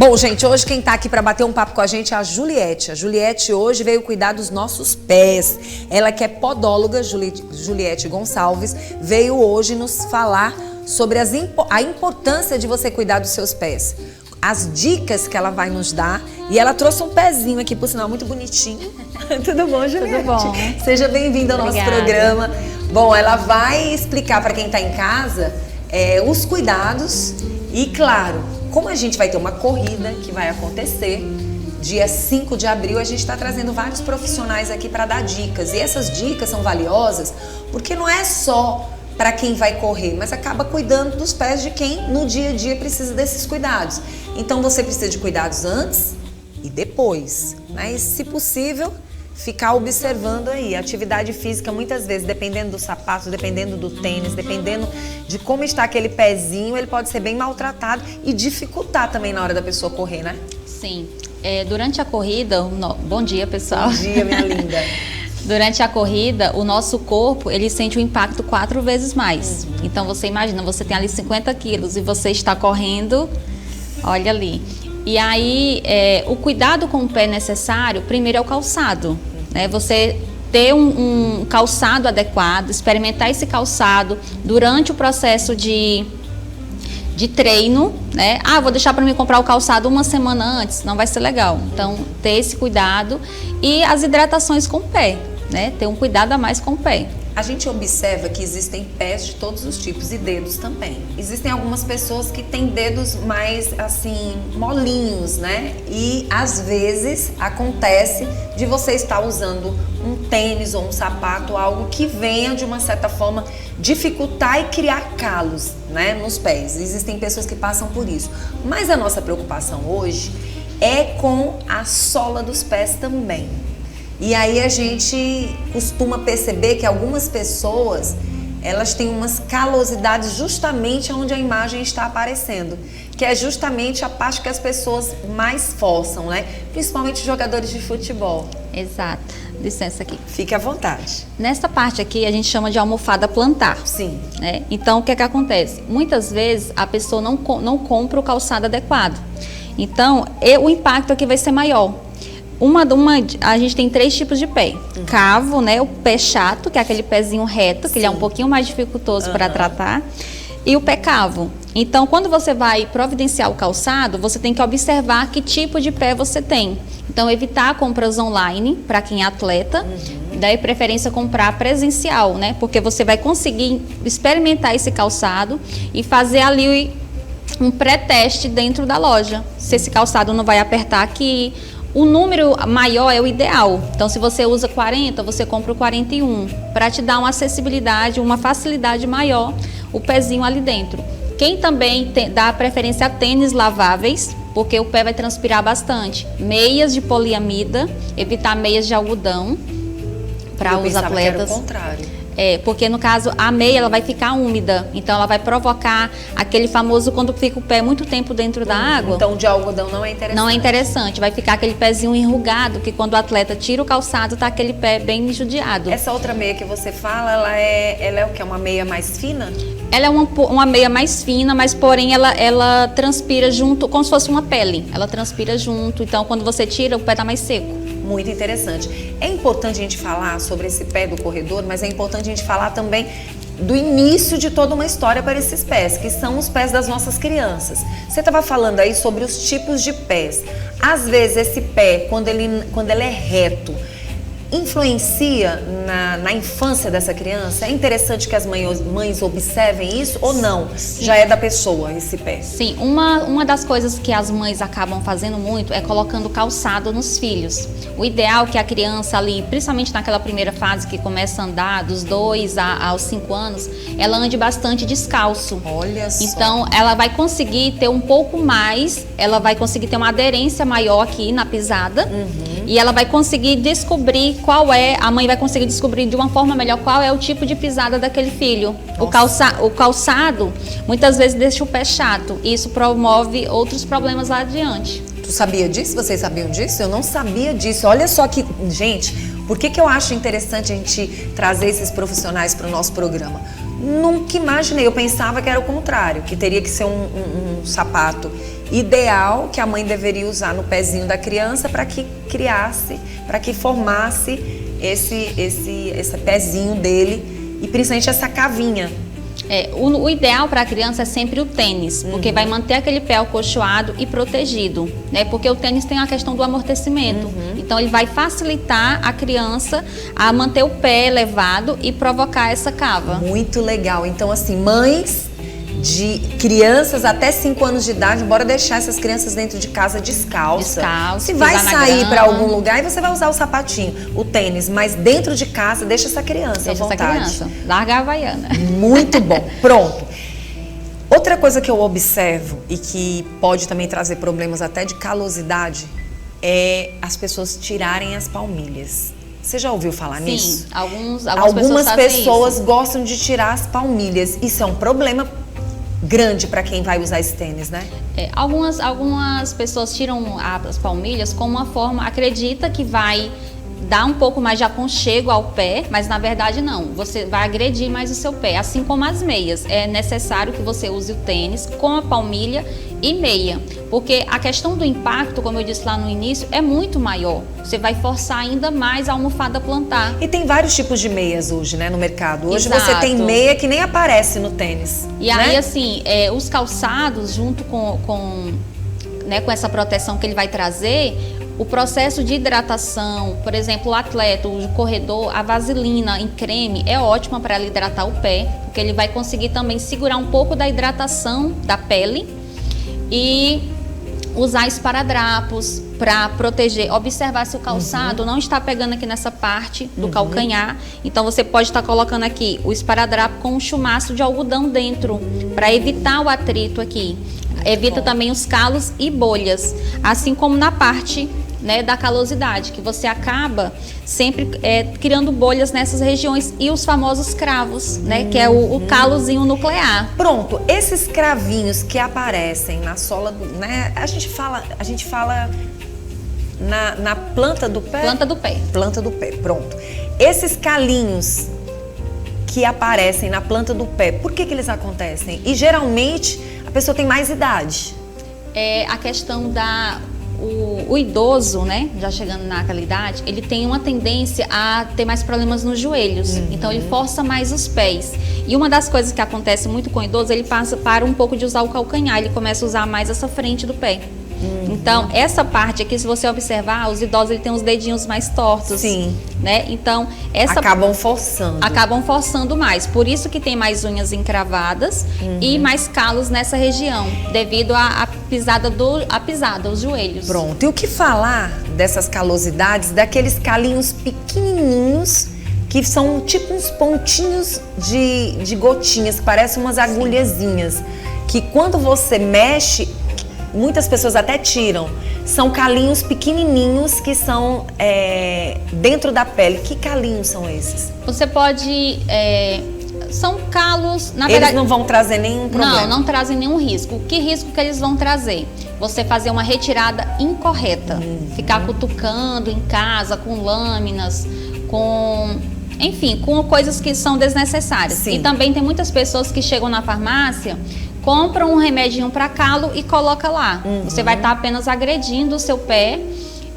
Bom, gente, hoje quem tá aqui para bater um papo com a gente é a Juliette. A Juliette hoje veio cuidar dos nossos pés. Ela que é podóloga, Juliette Gonçalves, veio hoje nos falar sobre a importância de você cuidar dos seus pés. As dicas que ela vai nos dar. E ela trouxe um pezinho aqui, por sinal, muito bonitinho. Tudo bom, Juliette? Tudo bom. Seja bem-vinda ao nosso programa. Bom, ela vai explicar para quem tá em casa os cuidados e, claro, como a gente vai ter uma corrida que vai acontecer, dia 5 de abril, a gente está trazendo vários profissionais aqui para dar dicas. E essas dicas são valiosas porque não é só para quem vai correr, mas acaba cuidando dos pés de quem no dia a dia precisa desses cuidados. Então você precisa de cuidados antes e depois, né? E, se possível, ficar observando aí. A atividade física, muitas vezes, dependendo do sapato, dependendo do tênis, dependendo de como está aquele pezinho, ele pode ser bem maltratado e dificultar também na hora da pessoa correr, né? Sim. Durante a corrida, bom dia, pessoal. Bom dia, minha linda. Durante a corrida, o nosso corpo, ele sente o impacto 4 vezes mais. Então, você imagina, você tem ali 50 quilos e você está correndo, olha ali. E aí, o cuidado com o pé necessário, primeiro é o calçado, né? Você ter um calçado adequado, experimentar esse calçado durante o processo de treino, né? Vou deixar para mim comprar o calçado uma semana antes, não vai ser legal. Então, ter esse cuidado e as hidratações com o pé, né? Ter um cuidado a mais com o pé. A gente observa que existem pés de todos os tipos e dedos também. Existem algumas pessoas que têm dedos mais, assim, molinhos, né? E, às vezes, acontece de você estar usando um tênis ou um sapato, algo que venha, de uma certa forma, dificultar e criar calos, né, nos pés. Existem pessoas que passam por isso. Mas a nossa preocupação hoje é com a sola dos pés também. E aí a gente costuma perceber que algumas pessoas, elas têm umas calosidades justamente onde a imagem está aparecendo, que é justamente a parte que as pessoas mais forçam, né? Principalmente jogadores de futebol. Exato. Licença aqui. Fique à vontade. Nesta parte aqui, a gente chama de almofada plantar. Sim. Né? Então, o que acontece? Muitas vezes, a pessoa não compra o calçado adequado. Então, o impacto aqui vai ser maior. A gente tem 3 tipos de pé. Cavo, né? O pé chato, que é aquele pezinho reto, que ele é um pouquinho mais dificultoso para tratar. E o pé cavo. Então, quando você vai providenciar o calçado, você tem que observar que tipo de pé você tem. Então, evitar compras online, para quem é atleta. Daí, preferência comprar presencial, né? Porque você vai conseguir experimentar esse calçado e fazer ali um pré-teste dentro da loja. Se esse calçado não vai apertar aqui. O número maior é o ideal. Então, se você usa 40, você compra o 41, para te dar uma acessibilidade, uma facilidade maior, o pezinho ali dentro. Quem também dá preferência a tênis laváveis, porque o pé vai transpirar bastante. Meias de poliamida, evitar meias de algodão para os atletas. Que era o contrário. Porque no caso a meia ela vai ficar úmida, então ela vai provocar aquele famoso quando fica o pé muito tempo dentro da água. Então de algodão não é interessante. Não é interessante, vai ficar aquele pezinho enrugado, que quando o atleta tira o calçado tá aquele pé bem judiado. Essa outra meia que você fala, ela é o que? Uma meia mais fina? Ela é uma meia mais fina, mas porém ela transpira junto, como se fosse uma pele. Ela transpira junto, então quando você tira o pé tá mais seco. Muito interessante. É importante a gente falar sobre esse pé do corredor, mas é importante a gente falar também do início de toda uma história para esses pés, que são os pés das nossas crianças. Você estava falando aí sobre os tipos de pés. Às vezes esse pé, quando ele é reto, influencia na infância dessa criança? É interessante que as mães observem isso ou não? Sim. Já é da pessoa esse pé? Sim, uma das coisas que as mães acabam fazendo muito é colocando calçado nos filhos. O ideal é que a criança ali, principalmente naquela primeira fase que começa a andar, dos 2 aos 5 anos, ela ande bastante descalço. Olha só. Então, ela vai conseguir ter um pouco mais, ela vai conseguir ter uma aderência maior aqui na pisada. E ela vai conseguir descobrir a mãe vai conseguir descobrir de uma forma melhor qual é o tipo de pisada daquele filho. O calçado, muitas vezes, deixa o pé chato. E isso promove outros problemas lá adiante. Tu sabia disso? Vocês sabiam disso? Eu não sabia disso. Olha só que... Gente, por que eu acho interessante a gente trazer esses profissionais para o nosso programa? Nunca imaginei, eu pensava que era o contrário, que teria que ser um sapato ideal que a mãe deveria usar no pezinho da criança para que criasse, para que formasse esse pezinho dele e principalmente essa cavinha. O ideal para a criança é sempre o tênis, porque vai manter aquele pé acolchoado e protegido, né? Porque o tênis tem a questão do amortecimento, então ele vai facilitar a criança a manter o pé elevado e provocar essa cava. Muito legal. Então, assim, mães de crianças até 5 anos de idade, bora deixar essas crianças dentro de casa descalça. Se vai sair para algum lugar, e você vai usar o sapatinho, o tênis, mas dentro de casa, deixa essa criança à vontade. Deixa essa criança, larga a Havaiana. Muito bom, pronto. Outra coisa que eu observo e que pode também trazer problemas até de calosidade é as pessoas tirarem as palmilhas. Você já ouviu falar nisso? Sim, algumas pessoas gostam de tirar as palmilhas. Isso é um problema grande para quem vai usar esse tênis, né? Algumas pessoas tiram as palmilhas como uma forma, acredita que vai dar um pouco mais de aconchego ao pé, mas na verdade não, você vai agredir mais o seu pé, assim como as meias. É necessário que você use o tênis com a palmilha e meia, porque a questão do impacto, como eu disse lá no início, é muito maior. Você vai forçar ainda mais a almofada plantar. E tem vários tipos de meias hoje, né, no mercado. Hoje Exato. Você tem meia que nem aparece no tênis. E aí, assim, os calçados, junto com essa proteção que ele vai trazer, o processo de hidratação, por exemplo, o atleta, o corredor, a vaselina em creme é ótima para ele hidratar o pé, porque ele vai conseguir também segurar um pouco da hidratação da pele e usar esparadrapos para proteger, observar se o calçado não está pegando aqui nessa parte do calcanhar. Então você pode estar colocando aqui o esparadrapo com um chumaço de algodão dentro, para evitar o atrito aqui. Evita também os calos e bolhas, assim como na parte da calosidade, que você acaba sempre criando bolhas nessas regiões, e os famosos cravos, que é o calozinho nuclear. Pronto, esses cravinhos que aparecem na sola, a gente fala na planta do pé? Planta do pé. Planta do pé, pronto. Esses calinhos que aparecem na planta do pé, por que eles acontecem? E geralmente a pessoa tem mais idade. É a questão o idoso, já chegando naquela idade, ele tem uma tendência a ter mais problemas nos joelhos. Então ele força mais os pés. E uma das coisas que acontece muito com o idoso, ele para um pouco de usar o calcanhar, ele começa a usar mais essa frente do pé. Então, essa parte aqui, se você observar, os idosos ele tem os dedinhos mais tortos. Sim. Então, acabam forçando. Acabam forçando mais. Por isso que tem mais unhas encravadas e mais calos nessa região, devido à pisada, os joelhos. Pronto. E o que falar dessas calosidades, daqueles calinhos pequenininhos, que são tipo uns pontinhos de gotinhas, que parecem umas agulhazinhas, que quando você mexe, muitas pessoas até tiram. São calinhos pequenininhos que são dentro da pele. Que calinhos são esses? Você pode... são calos... Na verdade, eles não vão trazer nenhum problema? Não trazem nenhum risco. Que risco que eles vão trazer? Você fazer uma retirada incorreta. Ficar cutucando em casa, com lâminas, enfim, com coisas que são desnecessárias. Sim. E também tem muitas pessoas que chegam na farmácia, compram um remedinho para calo e coloca lá. Você vai estar apenas agredindo o seu pé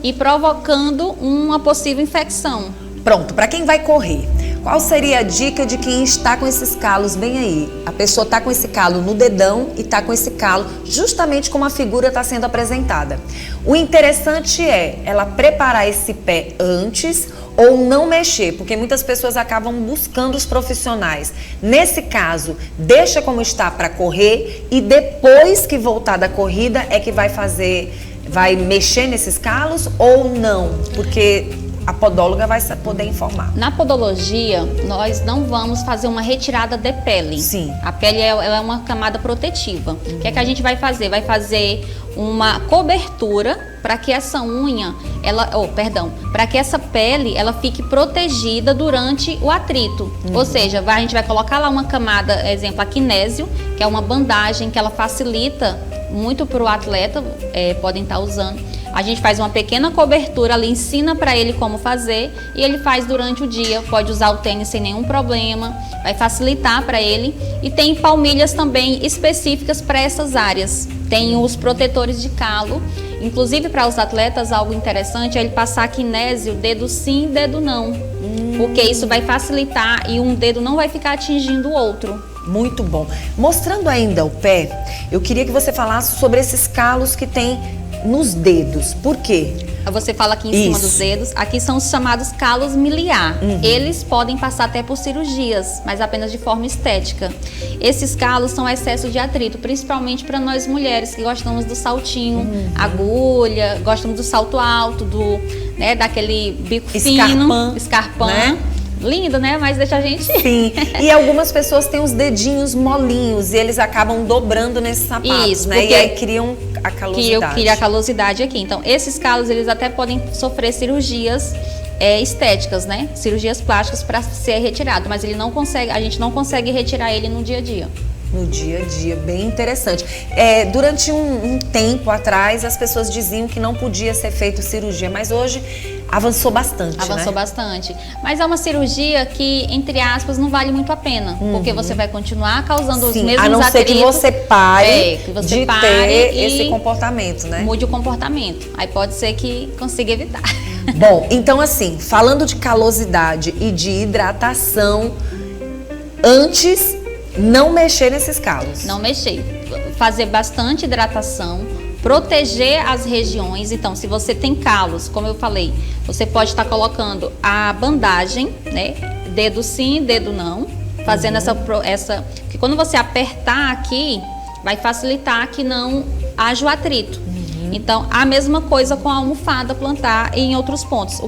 e provocando uma possível infecção. Pronto, para quem vai correr, qual seria a dica de quem está com esses calos bem aí? A pessoa está com esse calo no dedão e está com esse calo justamente como a figura está sendo apresentada. O interessante é ela preparar esse pé antes ou não mexer, porque muitas pessoas acabam buscando os profissionais. Nesse caso, deixa como está para correr e depois que voltar da corrida é que vai mexer nesses calos ou não? Porque a podóloga vai poder informar. Na podologia, nós não vamos fazer uma retirada de pele. Sim. A pele ela é uma camada protetiva. O que é que a gente vai fazer? Vai fazer uma cobertura para que essa unha, para que essa pele, ela fique protegida durante o atrito. Ou seja, a gente vai colocar lá uma camada, exemplo, a kinésio, que é uma bandagem que ela facilita muito para o atleta, podem estar usando. A gente faz uma pequena cobertura ali, ensina para ele como fazer e ele faz durante o dia. Pode usar o tênis sem nenhum problema, vai facilitar para ele. E tem palmilhas também específicas para essas áreas. Tem os protetores de calo. Inclusive, para os atletas, algo interessante é ele passar kinésio, dedo sim, dedo não. Porque isso vai facilitar e um dedo não vai ficar atingindo o outro. Muito bom. Mostrando ainda o pé, eu queria que você falasse sobre esses calos que tem nos dedos. Por quê? Você fala aqui em cima dos dedos, aqui são os chamados calos miliar. Eles podem passar até por cirurgias, mas apenas de forma estética. Esses calos são excesso de atrito, principalmente para nós mulheres que gostamos do saltinho, agulha, gostamos do salto alto, daquele bico fino, escarpão. Né? Lindo, né? Mas deixa a gente... Sim. E algumas pessoas têm os dedinhos molinhos e eles acabam dobrando nesses sapatos, isso, né? E aí criam a calosidade. Que eu queria a calosidade aqui. Então, esses calos, eles até podem sofrer cirurgias estéticas, né? Cirurgias plásticas para ser retirado, mas ele não consegue, a gente não consegue retirar ele no dia a dia. No dia a dia, bem interessante. Durante um tempo atrás, as pessoas diziam que não podia ser feita cirurgia, mas hoje avançou bastante, Avançou bastante. Mas é uma cirurgia que, entre aspas, não vale muito a pena, porque você vai continuar causando os mesmos atritos. A não ser que você pare de ter esse comportamento, né? Mude o comportamento. Aí pode ser que consiga evitar. Bom, então assim, falando de calosidade e de hidratação, antes... não mexer nesses calos. Não mexer. Fazer bastante hidratação, proteger as regiões. Então, se você tem calos, como eu falei, você pode estar colocando a bandagem, né? Dedo sim, dedo não. Fazendo essa... Porque quando você apertar aqui, vai facilitar que não haja o atrito. Então, a mesma coisa com a almofada plantar em outros pontos. O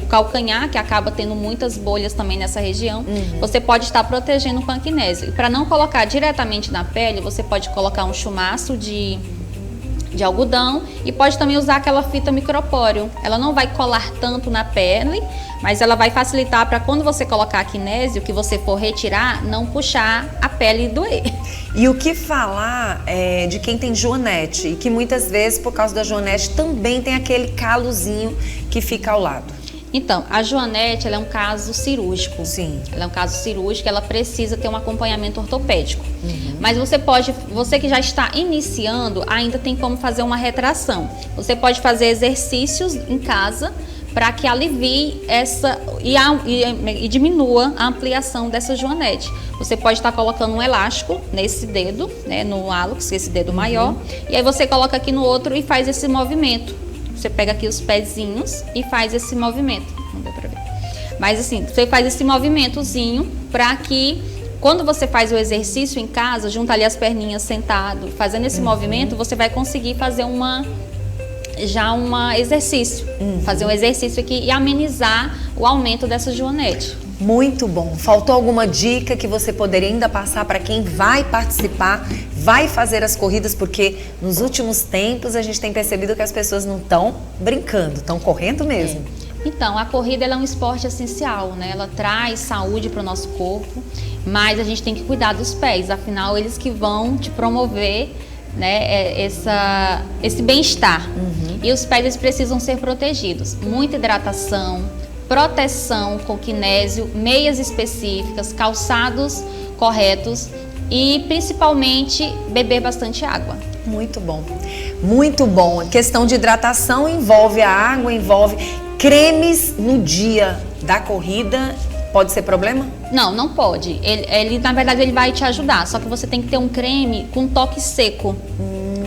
calcanhar, que acaba tendo muitas bolhas também nessa região, você pode estar protegendo com a kinésio. E para não colocar diretamente na pele, você pode colocar um chumaço de algodão e pode também usar aquela fita micropóreo. Ela não vai colar tanto na pele, mas ela vai facilitar para quando você colocar a kinésio, que você for retirar, não puxar a pele e doer. E o que falar de quem tem joanete e que muitas vezes, por causa da joanete, também tem aquele calozinho que fica ao lado? Então, a joanete, ela é um caso cirúrgico. Sim. Ela é um caso cirúrgico, ela precisa ter um acompanhamento ortopédico. Mas você que já está iniciando, ainda tem como fazer uma retração. Você pode fazer exercícios em casa para que alivie e diminua a ampliação dessa joanete. Você pode estar colocando um elástico nesse dedo, né, no hálux, esse dedo maior, e aí você coloca aqui no outro e faz esse movimento. Você pega aqui os pezinhos e faz esse movimento. Não deu pra ver. Mas assim, você faz esse movimentozinho para que quando você faz o exercício em casa, junta ali as perninhas sentado, fazendo esse movimento, você vai conseguir fazer exercício. Fazer um exercício aqui e amenizar o aumento dessa joanete. Muito bom. Faltou alguma dica que você poderia ainda passar para quem vai participar, vai fazer as corridas? Porque nos últimos tempos a gente tem percebido que as pessoas não estão brincando, estão correndo mesmo. Então, a corrida ela é um esporte essencial, né? Ela traz saúde para o nosso corpo, mas a gente tem que cuidar dos pés, afinal eles que vão te promover, né, esse bem-estar. E os pés eles precisam ser protegidos. Muita hidratação, proteção com kinésio, meias específicas, calçados corretos e principalmente beber bastante água. Muito bom, muito bom. A questão de hidratação envolve a água, envolve cremes no dia da corrida. Pode ser problema? Não, não pode. Ele na verdade ele vai te ajudar, só que você tem que ter um creme com toque seco.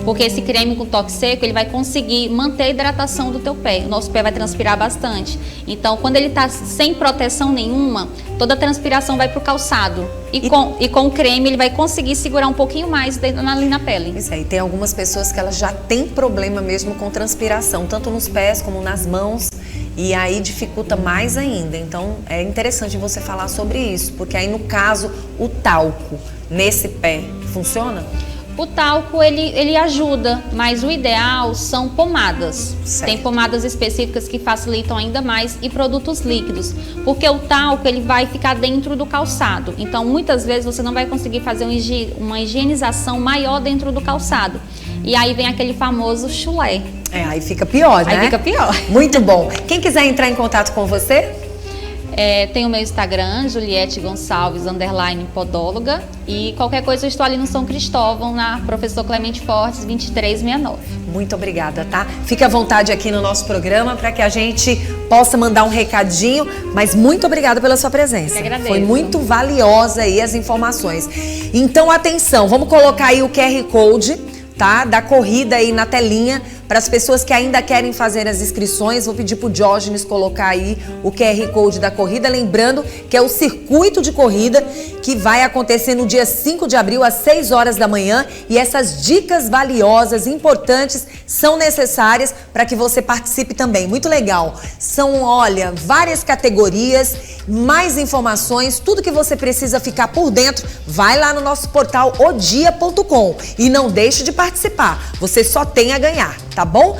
Porque esse creme com toque seco, ele vai conseguir manter a hidratação do teu pé. O nosso pé vai transpirar bastante. Então, quando ele está sem proteção nenhuma, toda a transpiração vai para o calçado. E com o creme, ele vai conseguir segurar um pouquinho mais ali na pele. Isso aí. Tem algumas pessoas que elas já têm problema mesmo com transpiração, tanto nos pés como nas mãos. E aí dificulta mais ainda. Então, é interessante você falar sobre isso. Porque aí, no caso, o talco nesse pé, funciona? O talco, ele ajuda, mas o ideal são pomadas. Certo. Tem pomadas específicas que facilitam ainda mais e produtos líquidos, porque o talco ele vai ficar dentro do calçado. Então, muitas vezes você não vai conseguir fazer uma higienização maior dentro do calçado. E aí vem aquele famoso chulé. Aí fica pior, né? Aí fica pior. Muito bom. Quem quiser entrar em contato com você? Tem o meu Instagram, Juliette Gonçalves, _podóloga. E qualquer coisa eu estou ali no São Cristóvão, na Professor Clemente Fortes, 2369. Muito obrigada, tá? Fique à vontade aqui no nosso programa para que a gente possa mandar um recadinho, mas muito obrigada pela sua presença. Eu agradeço. Foi muito valiosa aí as informações. Então, atenção, vamos colocar aí o QR Code, tá? Da corrida aí na telinha, para as pessoas que ainda querem fazer as inscrições. Vou pedir pro Diógenes colocar aí o QR Code da corrida, lembrando que é o circuito de corrida que vai acontecer no dia 5 de abril às 6 horas da manhã, e essas dicas valiosas, importantes, são necessárias para que você participe também. Muito legal. São, olha, várias categorias, mais informações, tudo que você precisa ficar por dentro, vai lá no nosso portal odia.com e não deixe de participar. Você só tem a ganhar, tá bom?